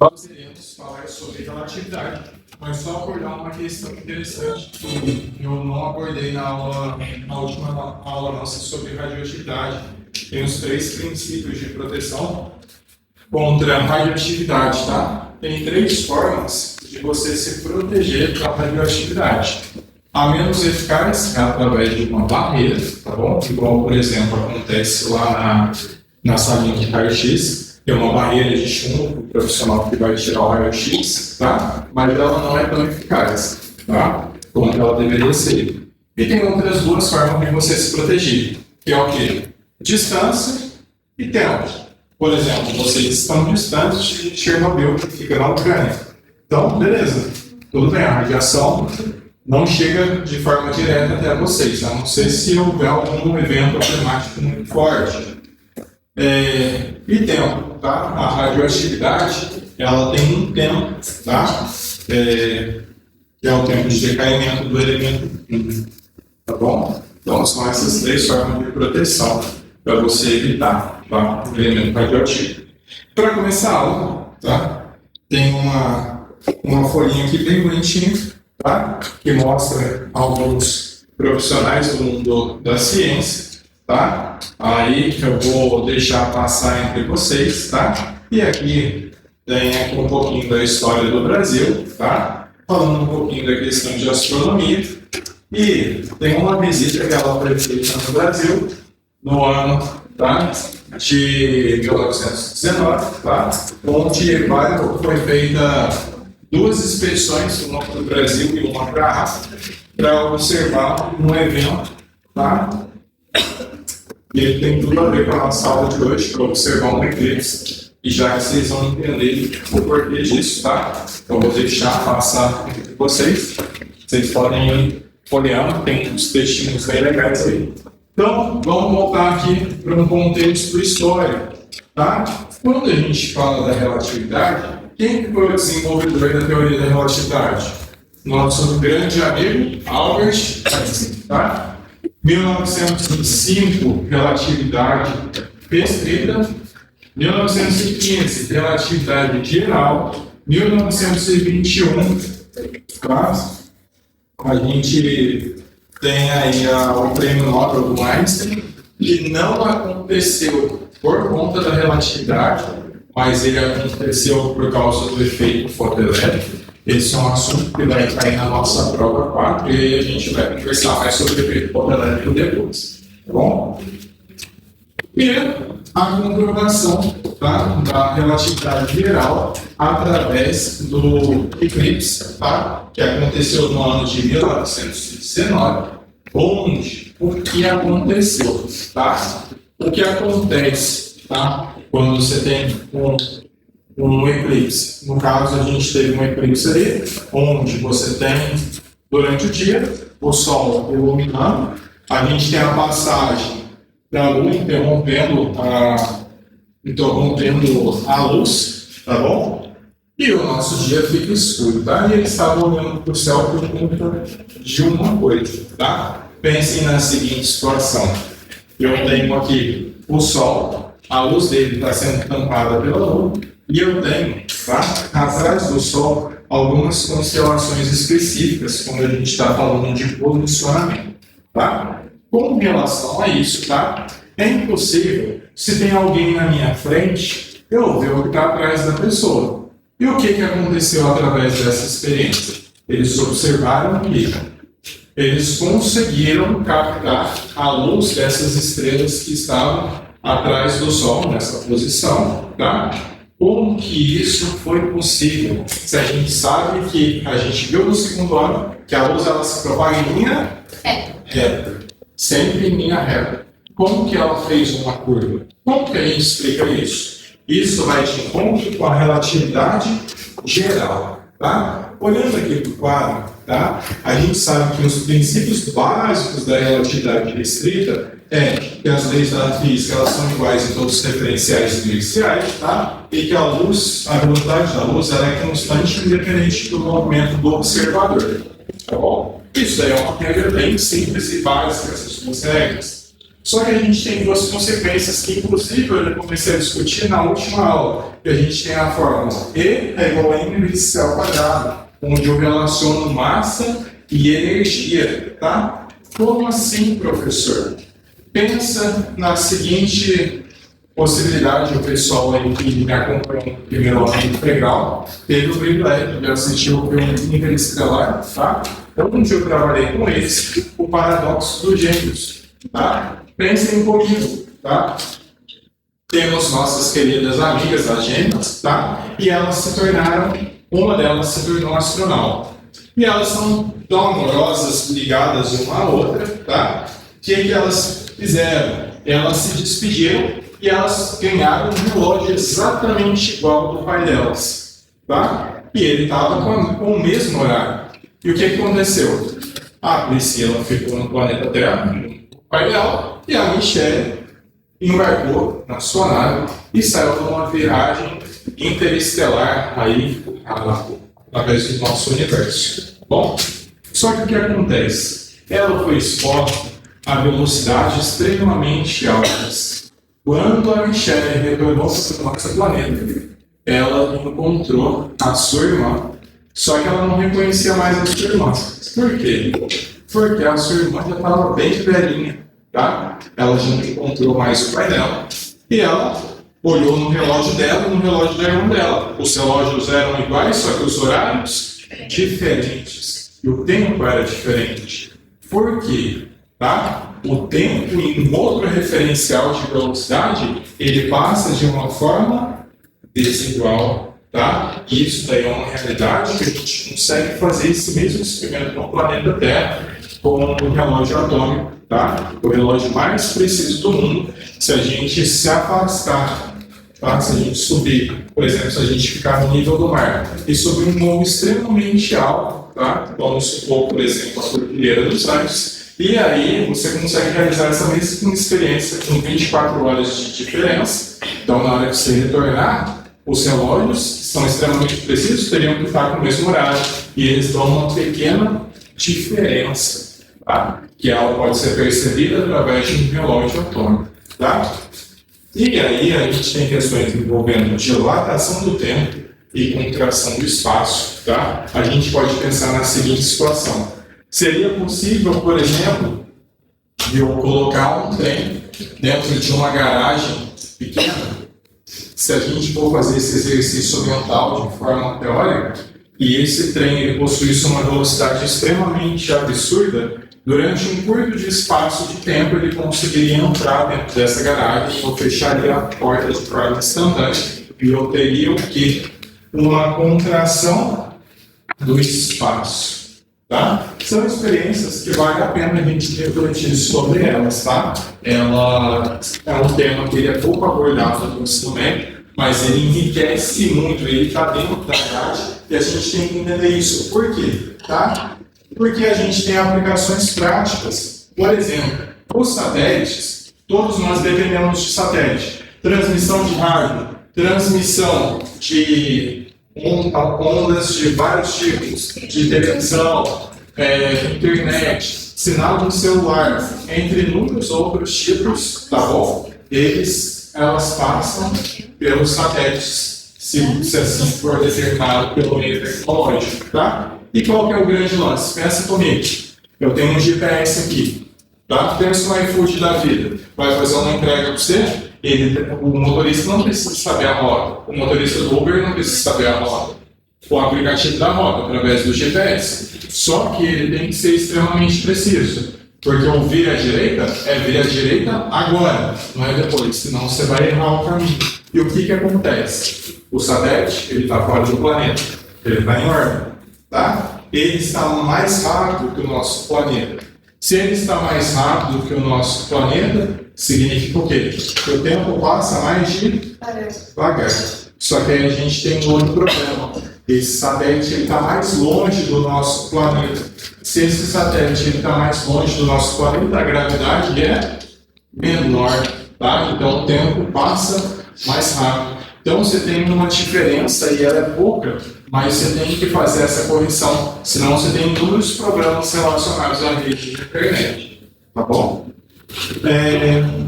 Nós iremos falar sobre relatividade, mas só abordar uma questão interessante que eu não abordei na última aula nossa sobre radioatividade. Tem os 3 princípios de proteção contra a radioatividade, tá? Tem 3 formas de você se proteger da radioatividade. A menos eficaz é através de uma barreira, tá bom? Igual, por exemplo, acontece lá na salinha de raio-x, tem uma barreira de chumbo profissional que vai tirar o raio-x, tá? Mas ela não é tão eficaz, tá? Como ela deveria ser. E tem outras 2 formas de você se proteger, que é o quê? Distância e tempo. Por exemplo, vocês estão distantes de Chernobyl, que fica na Ucrânia. Então, beleza, tudo bem, a radiação não chega de forma direta até vocês, a não ser se houver algum evento climático muito forte. E tempo, tá? A radioatividade, ela tem um tempo, tá? Que é o tempo de decaimento do elemento químico, tá bom? Então, são essas 3 formas de proteção para você evitar, tá? O elemento radioativo. Para começar a aula, tá? Tem uma folhinha aqui bem bonitinha, tá? Que mostra alguns profissionais do mundo da ciência, tá? Aí eu vou deixar passar entre vocês, tá? E aqui tem um pouquinho da história do Brasil, tá? Falando um pouquinho da questão de astronomia. E tem uma visita que ela foi feita no Brasil no ano, tá? De 1919, tá? Onde foi feita 2 expedições, uma para o Brasil e uma para a África, para observar um evento, tá? E ele tem tudo a ver com a nossa aula de hoje, para observar um eclipse. E já que vocês vão entender o porquê disso, tá? Então vou deixar passar entre vocês. Vocês podem ir folheando, tem uns textinhos bem legais aí. Então, vamos voltar aqui para um contexto histórico, tá? Quando a gente fala da relatividade, quem foi o desenvolvedor da teoria da relatividade? Nosso grande amigo Albert Einstein, tá? 1905, relatividade restrita. 1915, relatividade geral. 1921, tá? A gente tem aí o prêmio Nobel do Einstein, que não aconteceu por conta da relatividade, mas ele aconteceu por causa do efeito fotoelétrico. Esse é um assunto que vai cair na nossa prova 4 e aí a gente vai conversar mais sobre o efeito fotoelétrico depois, tá bom? E a comprovação, tá, da relatividade geral através do eclipse, tá, que aconteceu no ano de 1919, onde o que aconteceu, tá? O que acontece, tá, quando você tem um eclipse? No caso, a gente teve um eclipse ali, onde você tem, durante o dia, o Sol iluminando, a gente tem a passagem da Lua interrompendo a luz, tá bom? E o nosso dia fica escuro, tá? E eles estavam olhando para o céu por conta de uma coisa, tá? Pensem na seguinte situação. Eu tenho aqui o Sol, a luz dele está sendo tampada pela Lua, e eu tenho, tá, atrás do Sol, algumas constelações específicas, quando a gente está falando de posicionamento, tá? Com relação a isso, tá? É impossível, se tem alguém na minha frente, eu ver o que está atrás da pessoa. E o que aconteceu através dessa experiência? Eles observaram que eles conseguiram captar a luz dessas estrelas que estavam atrás do Sol, nessa posição, tá? Como que isso foi possível? Se a gente sabe que a gente viu no segundo ano que a luz ela se propaga em linha reta, sempre em linha reta. Como que ela fez uma curva? Como que a gente explica isso? Isso vai de encontro com a relatividade geral, tá? Olhando aqui para o quadro, tá? A gente sabe que os princípios básicos da relatividade restrita é que as leis da física elas são iguais em todos os referenciais iniciais, tá? E que a luz, a velocidade da luz, ela é constante independente do movimento do observador, tá bom? Isso aí é uma regra bem simples e básica, essas duas regras. Só que a gente tem duas consequências que, inclusive, eu comecei a discutir na última aula. Que a gente tem a fórmula E é igual a m vezes c ao quadrado, onde eu relaciono massa e energia, tá? Como assim, professor? Pensa na seguinte possibilidade: o pessoal aí que me acompanha no primeiro ano integral teve o privilégio de assistir o filme Interestelar, tá? Onde eu trabalhei com eles, o paradoxo dos gêmeos, tá? Pensem comigo, tá? Temos nossas queridas amigas, as gêmeas, tá? E elas se tornaram, uma delas se tornou astronauta. E elas são tão amorosas, ligadas uma à outra, tá? O que elas fizeram? Elas se despediram e elas ganharam um relógio exatamente igual ao do pai delas, tá? E ele estava com o mesmo horário. E o que aconteceu? A Priscila ficou no planeta Terra, com o pai dela, e a Michelle embarcou na sua nave e saiu numa viagem interestelar aí, através do nosso universo. Bom, só que o que acontece? Ela foi exposta a velocidades extremamente altas. Quando a Michelle retornou para o nosso planeta, ela encontrou a sua irmã, só que ela não reconhecia mais a sua irmã. Por quê? Porque a sua irmã já estava bem velhinha, tá? Ela já não encontrou mais o pai dela. E ela olhou no relógio dela e no relógio da irmã dela. Os relógios eram iguais, só que os horários diferentes. E o tempo era diferente. Por quê? Tá? O tempo em um outro referencial de velocidade, ele passa de uma forma desigual, tá? E isso daí é uma realidade que a gente consegue fazer esse mesmo experimento no planeta Terra com o relógio atômico, tá? O relógio mais preciso do mundo. Se a gente se afastar, tá? Se a gente subir, por exemplo, se a gente ficar no nível do mar e subir um morro extremamente alto, tá? Vamos supor, por exemplo, a Cordilheira dos Andes. E aí você consegue realizar essa mesma experiência com 24 horas de diferença. Então, na hora que você retornar, os relógios, que são extremamente precisos, teriam que estar com o mesmo horário. E eles dão uma pequena diferença, tá? Que ela pode ser percebida através de um relógio atômico, tá? E aí a gente tem questões envolvendo dilatação do tempo e contração do espaço, tá? A gente pode pensar na seguinte situação. Seria possível, por exemplo, eu colocar um trem dentro de uma garagem pequena? Se a gente for fazer esse exercício mental de forma teórica, e esse trem ele possuísse uma velocidade extremamente absurda, durante um curto de espaço de tempo ele conseguiria entrar dentro dessa garagem, eu fecharia a porta de forma instantânea e eu teria o quê? Uma contração do espaço. Tá? São experiências que vale a pena a gente refletir sobre elas, tá? Ela é um tema que ele é pouco abordado no ensino médio, mas ele enriquece muito, ele está dentro da grade e a gente tem que entender isso. Por quê? Tá? Porque a gente tem aplicações práticas. Por exemplo, os satélites, todos nós dependemos de satélite. Transmissão de rádio, transmissão de ondas de vários tipos, de televisão, internet, sinal do celular, entre inúmeros outros tipos, tá bom? Elas passam pelos satélites, se assim for determinado pelo meio tecnológico, tá? E qual que é o grande lance? Pensa comigo. Eu tenho um GPS aqui, tá? Pensa no iFood da vida. Vai fazer uma entrega para você? O motorista não precisa saber a rota. O motorista do Uber não precisa saber a rota. O aplicativo da rota, através do GPS. Só que ele tem que ser extremamente preciso. Porque o vir à direita é vir à direita agora, não é depois. Senão você vai errar o caminho. E o que acontece? O satélite, ele está fora do planeta. Ele está em órbita. Tá? Ele está mais rápido que o nosso planeta. Se ele está mais rápido que o nosso planeta, significa o quê? Que o tempo passa mais devagar. Só que aí a gente tem um outro problema. Esse satélite está mais longe do nosso planeta. Se esse satélite está mais longe do nosso planeta, a gravidade é menor. Tá? Então o tempo passa mais rápido. Então você tem uma diferença e ela é pouca, mas você tem que fazer essa correção. Senão você tem inúmeros problemas relacionados à rede de internet. Tá bom? É,